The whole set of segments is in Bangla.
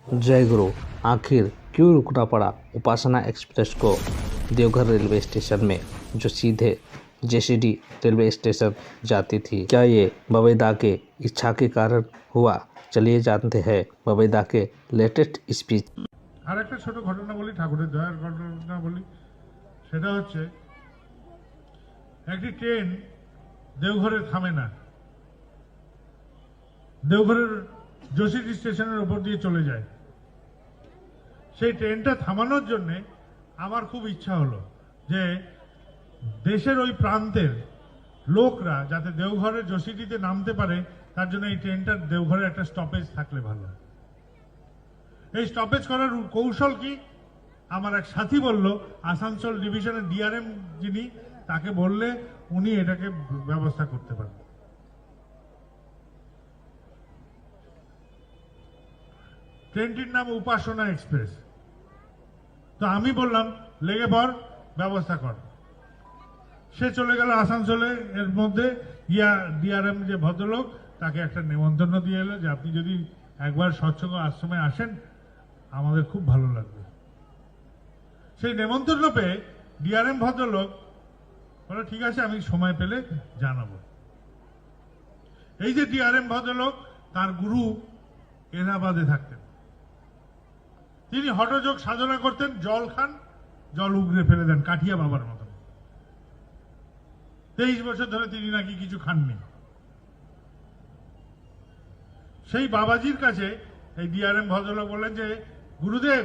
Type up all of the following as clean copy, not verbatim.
जय गुरु। आखिर क्यों रुकना पड़ा उपासना एक्सप्रेस को देवघर रेलवे स्टेशन में, जो सीधे जेसीडी रेलवे स्टेशन जाती थी? क्या ये बबीता के इच्छा के कारण हुआ? चलिए जानते हैं बबीता के लेटेस्ट स्पीच। আর একটা ছোট ঘটনা বলি, ঠাকুরের দয়ার ঘটনা বলি। সেটা হচ্ছে, একটি ট্রেন দেওঘরে থামে না, দেওঘরের জসিডি স্টেশনের উপর দিয়ে চলে যায়। সেই ট্রেনটা থামানোর জন্য আমার খুব ইচ্ছা হলো যে দেশের ওই প্রান্তের লোকরা যাতে দেওঘরের জসিডিতে নামতে পারে, তার জন্য এই ট্রেনটার দেওঘরে একটা স্টপেজ থাকলে ভালো। এই স্টপেজ করার কৌশল কি? আমার এক সাথী বলল, আসানসোল ডিভিশনের ডিআরএম যিনি, তাকে বললে উনি এটাকে ব্যবস্থা করতে পারেন। ট্রেনটির নাম উপাসনা এক্সপ্রেস। তো আমি বললাম, লেগে পর, ব্যবস্থা কর। সে চলে গেল আসানসোলে। এর মধ্যে ডিআরএম যে ভদ্রলোক, তাকে একটা নেমন্তন্ন দিয়ে এলো যে আপনি যদি একবার সৎসঙ্গ আশ্রমে আসেন, আমাদের খুব ভালো লাগবে। সেই নেমন্তন্ন পেয়ে ডিআরএম ভদ্রলোক বলে, ঠিক আছে, আমি সময় পেলে জানাবো। এই যে ডিআরএম ভদ্রলোক, তার গুরু এলাহাবাদে থাকতেন। তিনি হঠযোগ সাধনা করতেন, জল খান, জল উগরে ফেলে দেন, কাঠিয়া বাবার মতন। 23 বছর ধরে তিনি নাকি কিছু খাননি। সেই বাবাজির কাছে এই ডিআরএম ভদ্রলোক বললেন যে, গুরুদেব,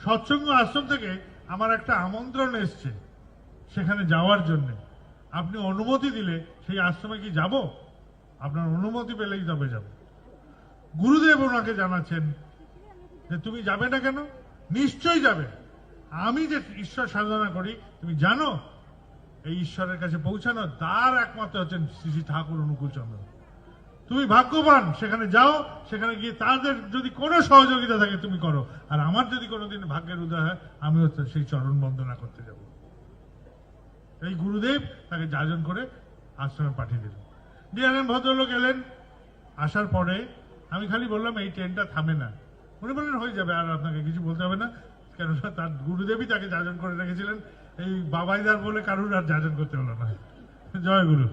সৎসঙ্গ আশ্রম থেকে আমার একটা আমন্ত্রণ এসছে সেখানে যাওয়ার জন্য। আপনি অনুমতি দিলে সেই আশ্রমে কি যাব? আপনার অনুমতি পেলেই তবে যাব। গুরুদেব ওনাকে জানাচ্ছেন যে, তুমি যাবে না কেন? নিশ্চয়ই যাবে। আমি যে ঈশ্বর সাধনা করি তুমি জানো, এই ঈশ্বরের কাছে পৌঁছানো তার একমাত্র হচ্ছেন শ্রী শ্রী ঠাকুর অনুকূল চন্দ্র। তুমি ভাগ্যবান, সেখানে যাও, সেখানে গিয়ে তাদের যদি কোনো সহযোগিতা থাকে তুমি করো, আর আমার যদি কোনোদিন ভাগ্যের উদয় হয়, আমি হচ্ছে সেই চরণ বন্দনা করতে যাব। এই গুরুদেব তাকে যাজন করে আশ্রমে পাঠিয়ে দিলেন। ডিআরএম ভদ্রলোক এলেন। আসার পরে আমি খালি বললাম, এই ট্রেনটা থামে না। উনি বললেন, হয়ে যাবে, আর আপনাকে কিছু বলতে হবে না, কেননা তার গুরুদেবই তাকে যাজন করে রেখেছিলেন। এই বাবাইদার বলে কারুর আর যাজন করতে হলো না। জয় গুরু।